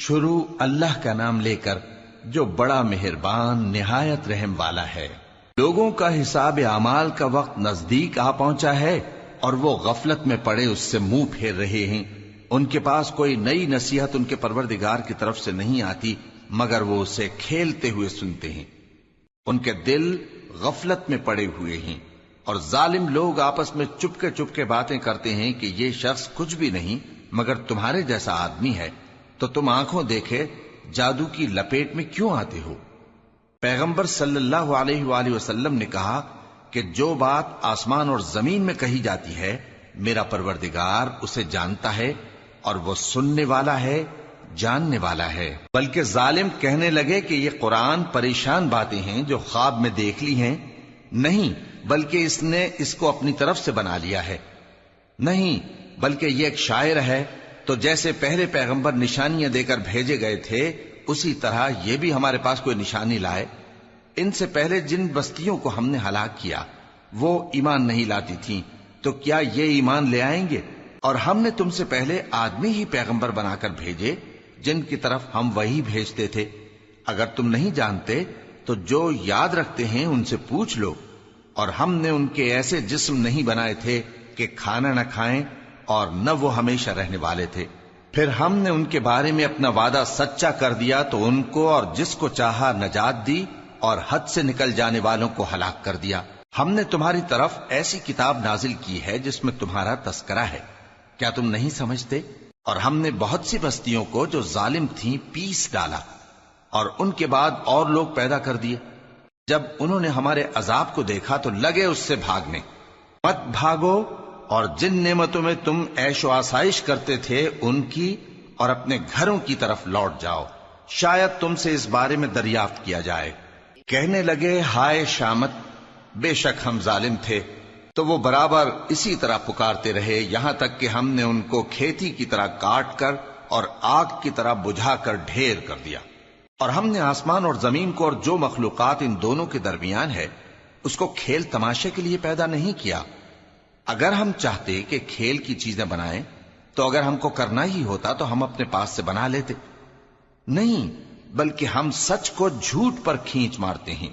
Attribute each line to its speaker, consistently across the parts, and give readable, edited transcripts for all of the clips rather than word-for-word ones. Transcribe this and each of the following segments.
Speaker 1: شروع اللہ کا نام لے کر جو بڑا مہربان نہایت رحم والا ہے۔ لوگوں کا حساب اعمال کا وقت نزدیک آ پہنچا ہے اور وہ غفلت میں پڑے اس سے منہ پھیر رہے ہیں۔ ان کے پاس کوئی نئی نصیحت ان کے پروردگار کی طرف سے نہیں آتی مگر وہ اسے کھیلتے ہوئے سنتے ہیں۔ ان کے دل غفلت میں پڑے ہوئے ہیں اور ظالم لوگ آپس میں چپکے باتیں کرتے ہیں کہ یہ شخص کچھ بھی نہیں مگر تمہارے جیسا آدمی ہے، تو تم آنکھوں دیکھے جادو کی لپیٹ میں کیوں آتے ہو؟ پیغمبر صلی اللہ علیہ وآلہ وسلم نے کہا کہ جو بات آسمان اور زمین میں کہی جاتی ہے میرا پروردگار اسے جانتا ہے اور وہ سننے والا ہے، جاننے والا ہے۔ بلکہ ظالم کہنے لگے کہ یہ قرآن پریشان باتیں ہیں جو خواب میں دیکھ لی ہیں، نہیں بلکہ اس نے اس کو اپنی طرف سے بنا لیا ہے، نہیں بلکہ یہ ایک شاعر ہے۔ تو جیسے پہلے پیغمبر نشانیاں دے کر بھیجے گئے تھے اسی طرح یہ بھی ہمارے پاس کوئی نشانی لائے۔ ان سے پہلے جن بستیوں کو ہم نے ہلاک کیا وہ ایمان نہیں لاتی تھیں، تو کیا یہ ایمان لے آئیں گے؟ اور ہم نے تم سے پہلے آدمی ہی پیغمبر بنا کر بھیجے جن کی طرف ہم وہی بھیجتے تھے۔ اگر تم نہیں جانتے تو جو یاد رکھتے ہیں ان سے پوچھ لو۔ اور ہم نے ان کے ایسے جسم نہیں بنائے تھے کہ کھانا نہ کھائیں اور نہ وہ ہمیشہ رہنے والے تھے۔ پھر ہم نے ان کے بارے میں اپنا وعدہ سچا کر دیا تو ان کو اور جس کو چاہا نجات دی اور حد سے نکل جانے والوں کو ہلاک کر دیا۔ ہم نے تمہاری طرف ایسی کتاب نازل کی ہے جس میں تمہارا تذکرہ ہے، کیا تم نہیں سمجھتے؟ اور ہم نے بہت سی بستیوں کو جو ظالم تھیں پیس ڈالا اور ان کے بعد اور لوگ پیدا کر دیے۔ جب انہوں نے ہمارے عذاب کو دیکھا تو لگے اس سے بھاگنے۔ مت بھاگو اور جن نعمتوں میں تم عیش و آسائش کرتے تھے ان کی اور اپنے گھروں کی طرف لوٹ جاؤ، شاید تم سے اس بارے میں دریافت کیا جائے۔ کہنے لگے ہائے شامت، بے شک ہم ظالم تھے۔ تو وہ برابر اسی طرح پکارتے رہے یہاں تک کہ ہم نے ان کو کھیتی کی طرح کاٹ کر اور آگ کی طرح بجھا کر ڈھیر کر دیا۔ اور ہم نے آسمان اور زمین کو اور جو مخلوقات ان دونوں کے درمیان ہے اس کو کھیل تماشے کے لیے پیدا نہیں کیا۔ اگر ہم چاہتے کہ کھیل کی چیزیں بنائیں تو اگر ہم کو کرنا ہی ہوتا تو ہم اپنے پاس سے بنا لیتے، نہیں بلکہ ہم سچ کو جھوٹ پر کھینچ مارتے ہیں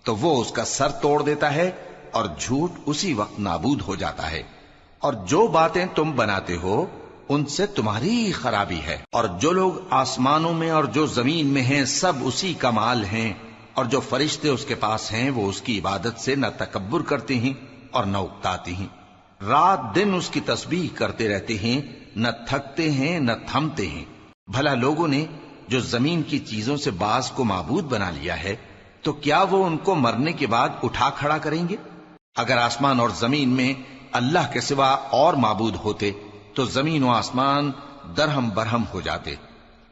Speaker 1: تو وہ اس کا سر توڑ دیتا ہے اور جھوٹ اسی وقت نابود ہو جاتا ہے۔ اور جو باتیں تم بناتے ہو ان سے تمہاری ہی خرابی ہے۔ اور جو لوگ آسمانوں میں اور جو زمین میں ہیں سب اسی کا مال ہیں، اور جو فرشتے اس کے پاس ہیں وہ اس کی عبادت سے نہ تکبر کرتے ہیں اور نہ اکتاتے ہیں، رات دن اس کی تسبیح کرتے رہتے ہیں، نہ تھکتے ہیں نہ تھمتے ہیں۔ بھلا لوگوں نے جو زمین کی چیزوں سے بعض کو معبود بنا لیا ہے تو کیا وہ ان کو مرنے کے بعد اٹھا کھڑا کریں گے؟ اگر آسمان اور زمین میں اللہ کے سوا اور معبود ہوتے تو زمین و آسمان درہم برہم ہو جاتے۔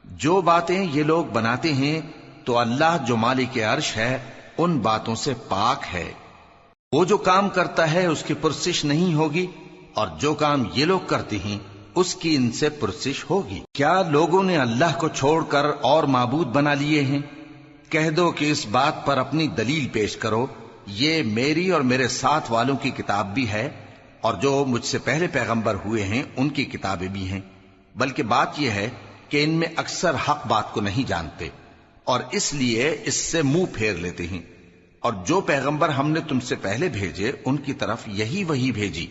Speaker 1: جو باتیں یہ لوگ بناتے ہیں تو اللہ جو مالک عرش ہے ان باتوں سے پاک ہے۔ وہ جو کام کرتا ہے اس کی پرسش نہیں ہوگی، اور جو کام یہ لوگ کرتے ہیں اس کی ان سے پرسش ہوگی۔ کیا لوگوں نے اللہ کو چھوڑ کر اور معبود بنا لیے ہیں؟ کہہ دو کہ اس بات پر اپنی دلیل پیش کرو، یہ میری اور میرے ساتھ والوں کی کتاب بھی ہے اور جو مجھ سے پہلے پیغمبر ہوئے ہیں ان کی کتابیں بھی ہیں۔ بلکہ بات یہ ہے کہ ان میں اکثر حق بات کو نہیں جانتے اور اس لیے اس سے منہ پھیر لیتے ہیں۔ اور جو پیغمبر ہم نے تم سے پہلے بھیجے ان کی طرف یہی وحی بھیجی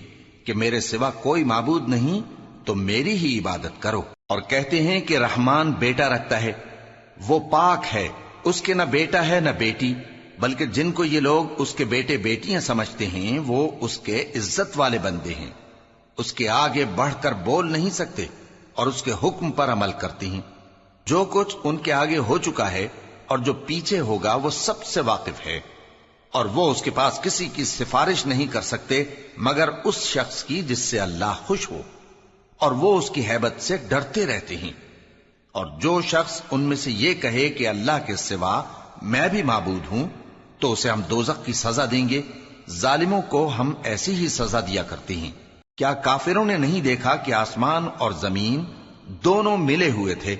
Speaker 1: کہ میرے سوا کوئی معبود نہیں تو میری ہی عبادت کرو۔ اور کہتے ہیں کہ رحمان بیٹا رکھتا ہے، وہ پاک ہے، اس کے نہ بیٹا ہے نہ بیٹی، بلکہ جن کو یہ لوگ اس کے بیٹے بیٹیاں سمجھتے ہیں وہ اس کے عزت والے بندے ہیں، اس کے آگے بڑھ کر بول نہیں سکتے اور اس کے حکم پر عمل کرتے ہیں۔ جو کچھ ان کے آگے ہو چکا ہے اور جو پیچھے ہوگا وہ سب سے واقف ہے، اور وہ اس کے پاس کسی کی سفارش نہیں کر سکتے مگر اس شخص کی جس سے اللہ خوش ہو، اور وہ اس کی ہیبت سے ڈرتے رہتے ہیں۔ اور جو شخص ان میں سے یہ کہے کہ اللہ کے سوا میں بھی معبود ہوں تو اسے ہم دوزخ کی سزا دیں گے، ظالموں کو ہم ایسی ہی سزا دیا کرتے ہیں۔ کیا کافروں نے نہیں دیکھا کہ آسمان اور زمین دونوں ملے ہوئے تھے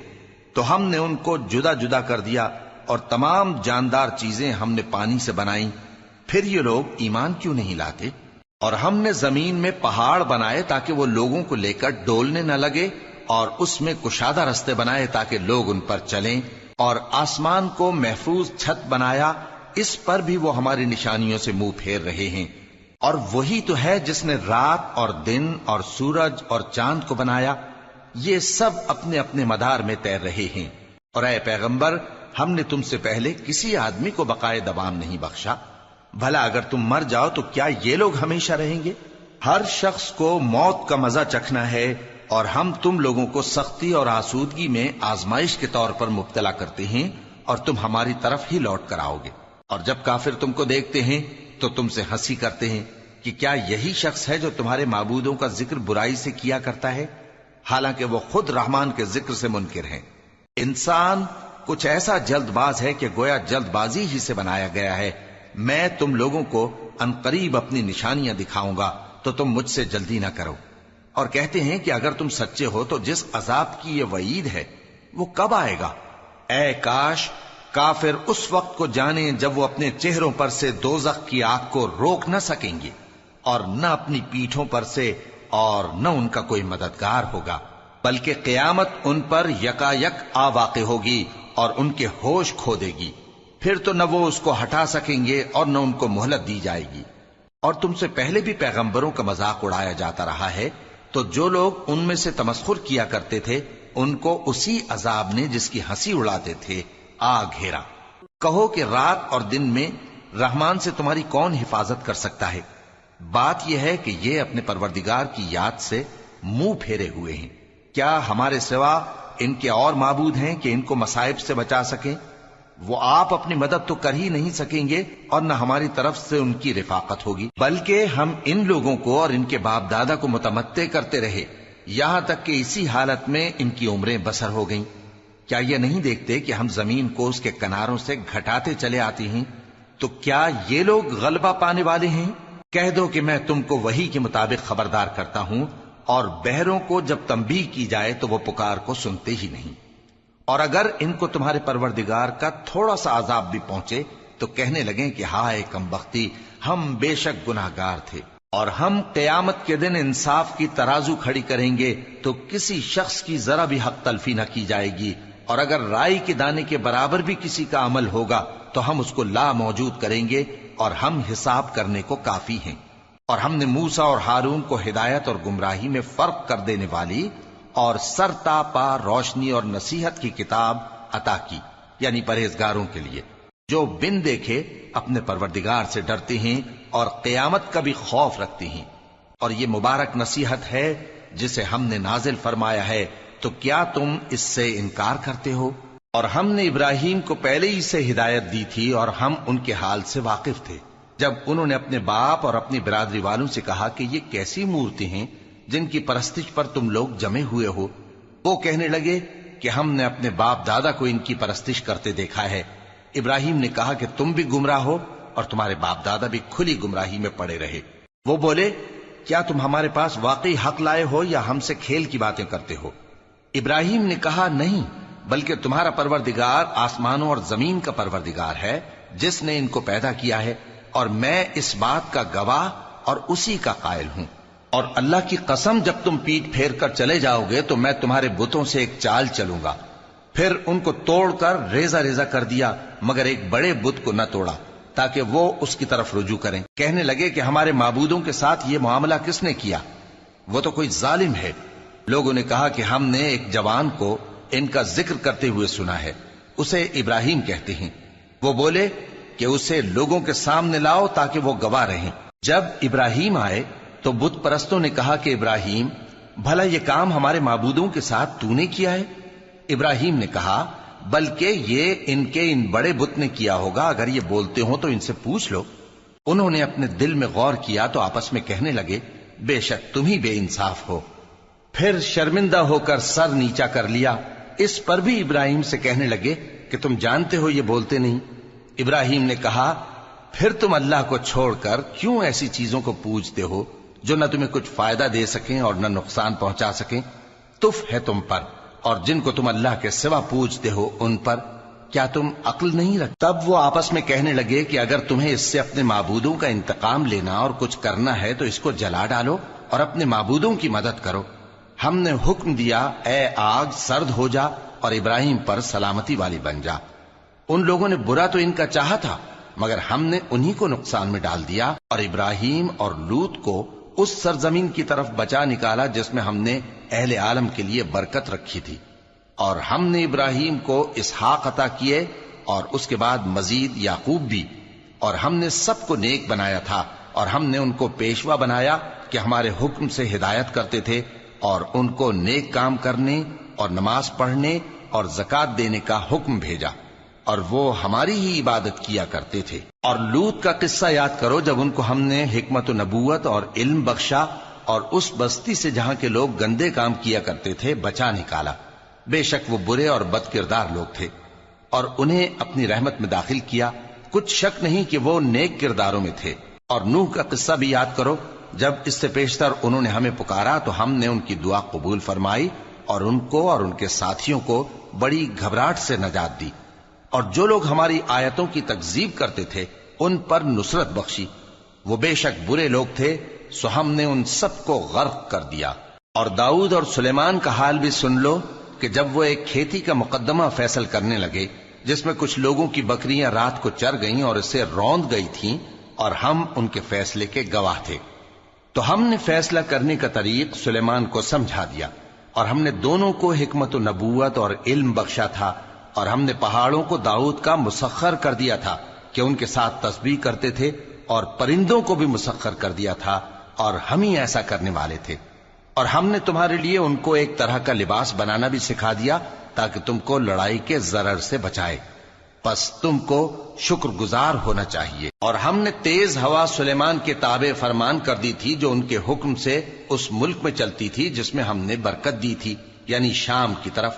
Speaker 1: تو ہم نے ان کو جدا جدا کر دیا اور تمام جاندار چیزیں ہم نے پانی سے بنائیں، پھر یہ لوگ ایمان کیوں نہیں لاتے؟ اور ہم نے زمین میں پہاڑ بنائے تاکہ وہ لوگوں کو لے کر ڈولنے نہ لگے اور اس میں کشادہ رستے بنائے تاکہ لوگ ان پر چلیں، اور آسمان کو محفوظ چھت بنایا، اس پر بھی وہ ہماری نشانیوں سے منہ پھیر رہے ہیں۔ اور وہی تو ہے جس نے رات اور دن اور سورج اور چاند کو بنایا، یہ سب اپنے اپنے مدار میں تیر رہے ہیں۔ اور اے پیغمبر، ہم نے تم سے پہلے کسی آدمی کو بقائے دوام نہیں بخشا، بھلا اگر تم مر جاؤ تو کیا یہ لوگ ہمیشہ رہیں گے؟ ہر شخص کو موت کا مزہ چکھنا ہے، اور ہم تم لوگوں کو سختی اور آسودگی میں آزمائش کے طور پر مبتلا کرتے ہیں، اور تم ہماری طرف ہی لوٹ کر آؤ گے۔ اور جب کافر تم کو دیکھتے ہیں تو تم سے ہنسی کرتے ہیں کہ کیا یہی شخص ہے جو تمہارے معبودوں کا ذکر برائی سے کیا کرتا ہے، حالانکہ وہ خود رحمان کے ذکر سے منکر ہیں۔ انسان کچھ ایسا جلد باز ہے کہ گویا جلد بازی ہی سے بنایا گیا ہے۔ میں تم لوگوں کو عنقریب اپنی نشانیاں دکھاؤں گا تو تم مجھ سے جلدی نہ کرو۔ اور کہتے ہیں کہ اگر تم سچے ہو تو جس عذاب کی یہ وعید ہے وہ کب آئے گا؟ اے کاش کافر اس وقت کو جانیں جب وہ اپنے چہروں پر سے دوزخ کی آگ کو روک نہ سکیں گے، اور نہ اپنی پیٹھوں پر سے، اور نہ ان کا کوئی مددگار ہوگا، بلکہ قیامت ان پر یکا یک آ واقع ہوگی اور ان کے ہوش کھو دے گی، پھر تو نہ وہ اس کو ہٹا سکیں گے اور نہ ان کو مہلت دی جائے گی۔ اور تم سے پہلے بھی پیغمبروں کا مذاق اڑایا جاتا رہا ہے، تو جو لوگ ان میں سے تمسخر کیا کرتے تھے ان کو اسی عذاب نے جس کی ہنسی اڑاتے تھے آ گھیرا۔ کہو کہ رات اور دن میں رحمان سے تمہاری کون حفاظت کر سکتا ہے؟ بات یہ ہے کہ یہ اپنے پروردگار کی یاد سے منہ پھیرے ہوئے ہیں۔ کیا ہمارے سوا ان کے اور معبود ہیں کہ ان کو مصائب سے بچا سکیں؟ وہ آپ اپنی مدد تو کر ہی نہیں سکیں گے، اور نہ ہماری طرف سے ان کی رفاقت ہوگی، بلکہ ہم ان لوگوں کو اور ان کے باپ دادا کو متمتع کرتے رہے، یہاں تک کہ اسی حالت میں ان کی عمریں بسر ہو گئیں۔ کیا یہ نہیں دیکھتے کہ ہم زمین کو اس کے کناروں سے گھٹاتے چلے آتے ہیں؟ تو کیا یہ لوگ غلبہ پانے والے ہیں؟ کہہ دو کہ میں تم کو وحی کے مطابق خبردار کرتا ہوں، اور بہروں کو جب تنبیہ کی جائے تو وہ پکار کو سنتے ہی نہیں۔ اور اگر ان کو تمہارے پروردگار کا تھوڑا سا عذاب بھی پہنچے تو کہنے لگیں کہ ہائے کم بختی، ہم بے شک گناہگار تھے۔ اور ہم قیامت کے دن انصاف کی ترازو کھڑی کریں گے تو کسی شخص کی ذرا بھی حق تلفی نہ کی جائے گی، اور اگر رائی کے دانے کے برابر بھی کسی کا عمل ہوگا تو ہم اس کو لا موجود کریں گے، اور ہم حساب کرنے کو کافی ہیں۔ اور ہم نے موسیٰ اور ہارون کو ہدایت اور گمراہی میں فرق کر دینے والی اور سر تا پا روشنی اور نصیحت کی کتاب عطا کی، یعنی پرہیزگاروں کے لیے جو بن دیکھے اپنے پروردگار سے ڈرتے ہیں اور قیامت کا بھی خوف رکھتے ہیں۔ اور یہ مبارک نصیحت ہے جسے ہم نے نازل فرمایا ہے، تو کیا تم اس سے انکار کرتے ہو؟ اور ہم نے ابراہیم کو پہلے ہی سے ہدایت دی تھی، اور ہم ان کے حال سے واقف تھے جب انہوں نے اپنے باپ اور اپنی برادری والوں سے کہا کہ یہ کیسی مورتی ہیں جن کی پرستش پر تم لوگ جمے ہوئے ہو۔ وہ کہنے لگے کہ ہم نے اپنے باپ دادا کو ان کی پرستش کرتے دیکھا ہے۔ ابراہیم نے کہا کہ تم بھی گمراہ ہو اور تمہارے باپ دادا بھی کھلی گمراہی میں پڑے رہے۔ وہ بولے کیا تم ہمارے پاس واقعی حق لائے ہو یا ہم سے کھیل کی باتیں کرتے ہو؟ ابراہیم نے کہا نہیں، بلکہ تمہارا پروردگار آسمانوں اور زمین کا پروردگار ہے جس نے ان کو پیدا کیا ہے، اور میں اس بات کا گواہ اور اسی کا قائل ہوں۔ اور اللہ کی قسم جب تم پیٹ پھیر کر چلے جاؤ گے تو میں تمہارے بتوں سے ایک چال چلوں گا۔ پھر ان کو توڑ کر ریزہ ریزہ کر دیا، مگر ایک بڑے بت کو نہ توڑا تاکہ وہ اس کی طرف رجوع کریں۔ کہنے لگے کہ ہمارے معبودوں کے ساتھ یہ معاملہ کس نے کیا؟ وہ تو کوئی ظالم ہے۔ لوگوں نے کہا کہ ہم نے ایک جوان کو ان کا ذکر کرتے ہوئے سنا ہے، اسے ابراہیم کہتے ہیں۔ وہ بولے کہ اسے لوگوں کے سامنے لاؤ تاکہ وہ گواہ رہیں۔ جب ابراہیم آئے تو بت پرستوں نے کہا کہ ابراہیم، بھلا یہ کام ہمارے معبودوں کے ساتھ تو نے کیا ہے؟ ابراہیم نے کہا بلکہ یہ ان بڑے بت نے کیا ہوگا، اگر یہ بولتے ہوں تو ان سے پوچھ لو۔ انہوں نے اپنے دل میں غور کیا تو آپس میں کہنے لگے بے شک تم ہی بے انصاف ہو۔ پھر شرمندہ ہو کر سر نیچا کر لیا۔ اس پر بھی ابراہیم سے کہنے لگے کہ تم جانتے ہو یہ بولتے نہیں۔ ابراہیم نے کہا پھر تم اللہ کو چھوڑ کر کیوں ایسی چیزوں کو پوجتے ہو جو نہ تمہیں کچھ فائدہ دے سکیں اور نہ نقصان پہنچا سکیں؟ تف ہے تم پر اور جن کو تم اللہ کے سوا پوجتے ہو ان پر، کیا تم عقل نہیں رکھتے؟ تب وہ آپس میں کہنے لگے کہ اگر تمہیں اس سے اپنے معبودوں کا انتقام لینا اور کچھ کرنا ہے تو اس کو جلا ڈالو اور اپنے معبودوں کی مدد کرو۔ ہم نے حکم دیا اے آگ سرد ہو جا اور ابراہیم پر سلامتی والی بن جا۔ ان لوگوں نے برا تو ان کا چاہا تھا، مگر ہم نے انہی کو نقصان میں ڈال دیا اور ابراہیم اور لوط کو اس سرزمین کی طرف بچا نکالا جس میں ہم نے اہل عالم کے لیے برکت رکھی تھی۔ اور ہم نے ابراہیم کو اسحاق عطا کیے اور اس کے بعد مزید یعقوب بھی، اور ہم نے سب کو نیک بنایا تھا، اور ہم نے ان کو پیشوا بنایا کہ ہمارے حکم سے ہدایت کرتے تھے، اور ان کو نیک کام کرنے اور نماز پڑھنے اور زکات دینے کا حکم بھیجا، اور وہ ہماری ہی عبادت کیا کرتے تھے۔ اور لوط کا قصہ یاد کرو جب ان کو ہم نے حکمت و نبوت اور علم بخشا اور اس بستی سے جہاں کے لوگ گندے کام کیا کرتے تھے بچا نکالا۔ بے شک وہ برے اور بد کردار لوگ تھے، اور انہیں اپنی رحمت میں داخل کیا، کچھ شک نہیں کہ وہ نیک کرداروں میں تھے۔ اور نوح کا قصہ بھی یاد کرو جب اس سے پیشتر انہوں نے ہمیں پکارا تو ہم نے ان کی دعا قبول فرمائی اور ان کو اور ان کے ساتھیوں کو بڑی گھبراہٹ سے نجات دی، اور جو لوگ ہماری آیتوں کی تکذیب کرتے تھے ان پر نصرت بخشی۔ وہ بے شک برے لوگ تھے، سو ہم نے ان سب کو غرق کر دیا۔ اور داؤد اور سلیمان کا حال بھی سن لو کہ جب وہ ایک کھیتی کا مقدمہ فیصل کرنے لگے جس میں کچھ لوگوں کی بکریاں رات کو چر گئیں اور اسے روند گئی تھیں، اور ہم ان کے فیصلے کے گواہ تھے، تو ہم نے فیصلہ کرنے کا طریق سلیمان کو سمجھا دیا، اور ہم نے دونوں کو حکمت و نبوت اور علم بخشا تھا، اور ہم نے پہاڑوں کو داؤد کا مسخر کر دیا تھا کہ ان کے ساتھ تسبیح کرتے تھے، اور پرندوں کو بھی مسخر کر دیا تھا، اور ہم ہی ایسا کرنے والے تھے۔ اور ہم نے تمہارے لیے ان کو ایک طرح کا لباس بنانا بھی سکھا دیا تاکہ تم کو لڑائی کے ضرر سے بچائے، پس تم کو شکر گزار ہونا چاہیے۔ اور ہم نے تیز ہوا سلیمان کے تابع فرمان کر دی تھی جو ان کے حکم سے اس ملک میں چلتی تھی جس میں ہم نے برکت دی تھی، یعنی شام کی طرف،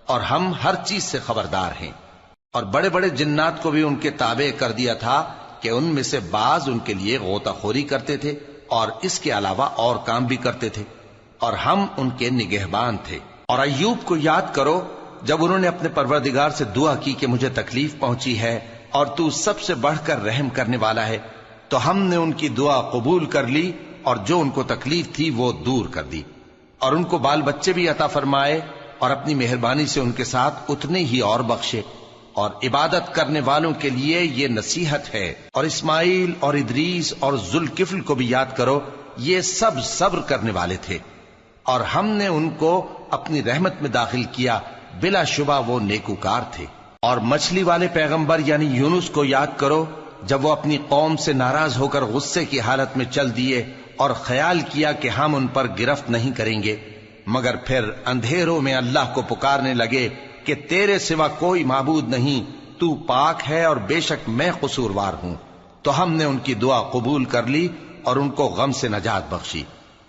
Speaker 1: اور ہم ہر چیز سے خبردار ہیں۔ اور بڑے بڑے جنات کو بھی ان کے تابع کر دیا تھا کہ ان میں سے بعض ان کے لیے غوطہ خوری کرتے تھے اور اس کے علاوہ اور کام بھی کرتے تھے، اور ہم ان کے نگہبان تھے۔ اور ایوب کو یاد کرو جب انہوں نے اپنے پروردگار سے دعا کی کہ مجھے تکلیف پہنچی ہے اور تو سب سے بڑھ کر رحم کرنے والا ہے، تو ہم نے ان کی دعا قبول کر لی اور جو ان کو تکلیف تھی وہ دور کر دی، اور ان کو بال بچے بھی عطا فرمائے، اور اپنی مہربانی سے ان کے ساتھ اتنے ہی اور بخشے۔ اور عبادت کرنے والوں کے لیے یہ نصیحت ہے۔ اور اسماعیل اور ادریس اور ذوالکفل کو بھی یاد کرو، یہ سب صبر کرنے والے تھے، اور ہم نے ان کو اپنی رحمت میں داخل کیا، بلا شبہ وہ نیکوکار تھے۔ اور مچھلی والے پیغمبر یعنی یونس کو یاد کرو جب وہ اپنی قوم سے ناراض ہو کر غصے کی حالت میں چل دیے اور خیال کیا کہ ہم ان پر گرفت نہیں کریں گے، مگر پھر اندھیروں میں اللہ کو پکارنے لگے کہ تیرے سوا کوئی معبود نہیں، تو پاک ہے اور بے شک میں قصوروار ہوں، تو ہم نے ان کی دعا قبول کر لی اور ان کو غم سے نجات بخشی۔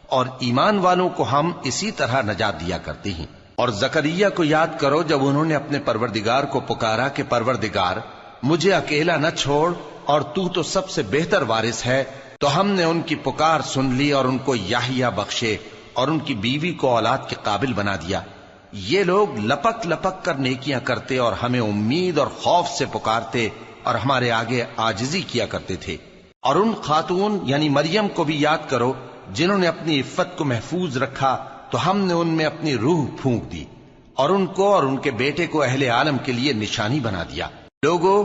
Speaker 1: اور ایمان والوں کو ہم اسی طرح نجات دیا کرتے ہیں۔ اور زکریا کو یاد کرو جب انہوں نے اپنے پروردگار کو پکارا کہ پروردگار مجھے اکیلا نہ چھوڑ اور تو سب سے بہتر وارث ہے، تو ہم نے ان کی پکار سن لی اور ان کو یحییٰ بخشے اور ان کی بیوی کو اولاد کے قابل بنا دیا۔ یہ لوگ لپک لپک کر نیکیاں کرتے اور ہمیں امید اور خوف سے پکارتے اور ہمارے آگے عاجزی کیا کرتے تھے۔ اور ان خاتون یعنی مریم کو بھی یاد کرو جنہوں نے اپنی عفت کو محفوظ رکھا، تو ہم نے ان میں اپنی روح پھونک دی اور ان کو اور ان کے بیٹے کو اہل عالم کے لیے نشانی بنا دیا۔ لوگو،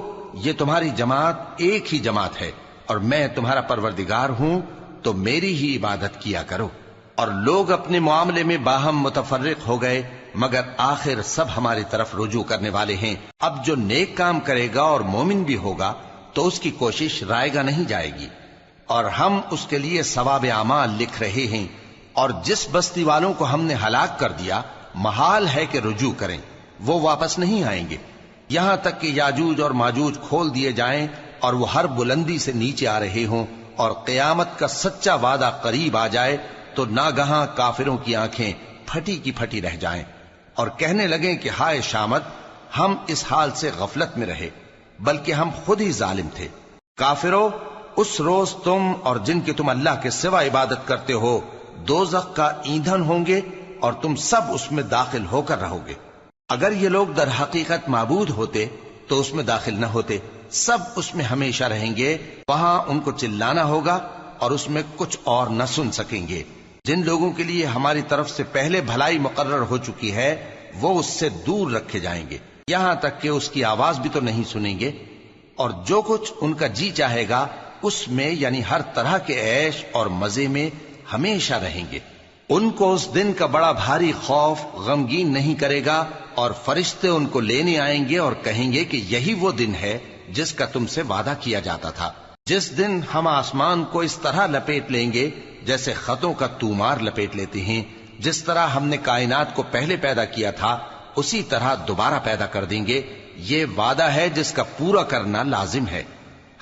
Speaker 1: یہ تمہاری جماعت ایک ہی جماعت ہے اور میں تمہارا پروردگار ہوں، تو میری ہی عبادت کیا کرو۔ اور لوگ اپنے معاملے میں باہم متفرق ہو گئے، مگر آخر سب ہماری طرف رجوع کرنے والے ہیں۔ اب جو نیک کام کرے گا اور مومن بھی ہوگا تو اس کی کوشش رائے گا نہیں جائے گی، اور ہم اس کے لیے ثواب اعمال لکھ رہے ہیں۔ اور جس بستی والوں کو ہم نے ہلاک کر دیا محال ہے کہ رجوع کریں، وہ واپس نہیں آئیں گے، یہاں تک کہ یاجوج اور ماجوج کھول دیے جائیں اور وہ ہر بلندی سے نیچے آ رہے ہوں، اور قیامت کا سچا وعدہ قریب آ جائے تو ناگہاں کافروں کی آنکھیں پھٹی کی پھٹی رہ جائیں اور کہنے لگیں کہ ہائے شامت، ہم اس حال سے غفلت میں رہے، بلکہ ہم خود ہی ظالم تھے۔ کافرو، اس روز تم اور جن کی تم اللہ کے سوا عبادت کرتے ہو دوزخ کا ایندھن ہوں گے اور تم سب اس میں داخل ہو کر رہو گے۔ اگر یہ لوگ در حقیقت معبود ہوتے تو اس میں داخل نہ ہوتے، سب اس میں ہمیشہ رہیں گے، وہاں ان کو چلانا ہوگا اور اس میں کچھ اور نہ سن سکیں گے۔ جن لوگوں کے لیے ہماری طرف سے پہلے بھلائی مقرر ہو چکی ہے وہ اس سے دور رکھے جائیں گے، یہاں تک کہ اس کی آواز بھی تو نہیں سنیں گے، اور جو کچھ ان کا جی چاہے گا اس میں یعنی ہر طرح کے عیش اور مزے میں ہمیشہ رہیں گے۔ ان کو اس دن کا بڑا بھاری خوف غمگین نہیں کرے گا، اور فرشتے ان کو لینے آئیں گے اور کہیں گے کہ یہی وہ دن ہے جس کا تم سے وعدہ کیا جاتا تھا، جس دن ہم آسمان کو اس طرح لپیٹ لیں گے جیسے خطوں کا تومار لپیٹ لیتے ہیں، جس طرح ہم نے کائنات کو پہلے پیدا کیا تھا اسی طرح دوبارہ پیدا کر دیں گے۔ یہ وعدہ ہے جس کا پورا کرنا لازم ہے،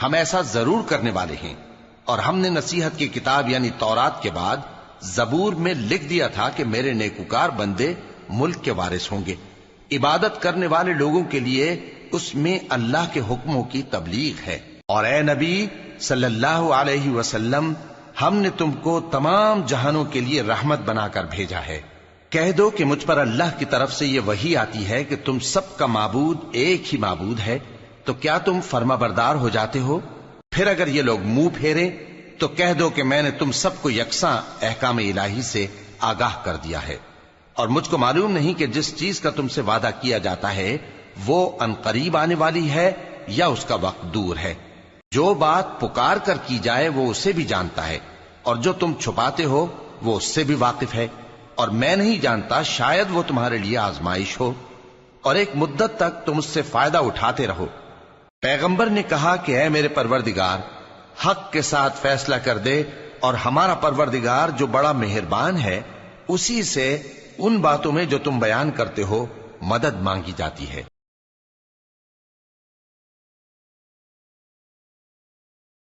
Speaker 1: ہم ایسا ضرور کرنے والے ہیں۔ اور ہم نے نصیحت کی کتاب یعنی تورات کے بعد زبور میں لکھ دیا تھا کہ میرے نیکوکار بندے ملک کے وارث ہوں گے۔ عبادت کرنے والے لوگوں کے لیے اس میں اللہ کے حکموں کی تبلیغ ہے۔ اور اے نبی صلی اللہ علیہ وسلم، ہم نے تم کو تمام جہانوں کے لیے رحمت بنا کر بھیجا ہے۔ کہہ دو کہ مجھ پر اللہ کی طرف سے یہ وحی آتی ہے کہ تم سب کا معبود ایک ہی معبود ہے، تو کیا تم فرما بردار ہو جاتے ہو؟ پھر اگر یہ لوگ منہ پھیریں تو کہہ دو کہ میں نے تم سب کو یکساں احکام الہی سے آگاہ کر دیا ہے، اور مجھ کو معلوم نہیں کہ جس چیز کا تم سے وعدہ کیا جاتا ہے وہ عنقریب آنے والی ہے یا اس کا وقت دور ہے۔ جو بات پکار کر کی جائے وہ اسے بھی جانتا ہے، اور جو تم چھپاتے ہو وہ اس سے بھی واقف ہے، اور میں نہیں جانتا شاید وہ تمہارے لیے آزمائش ہو، اور ایک مدت تک تم اس سے فائدہ اٹھاتے رہو۔ پیغمبر نے کہا کہ اے میرے پروردگار، حق کے ساتھ فیصلہ کر دے، اور ہمارا پروردگار جو بڑا مہربان ہے اسی سے ان باتوں میں جو تم بیان کرتے ہو مدد مانگی جاتی ہے۔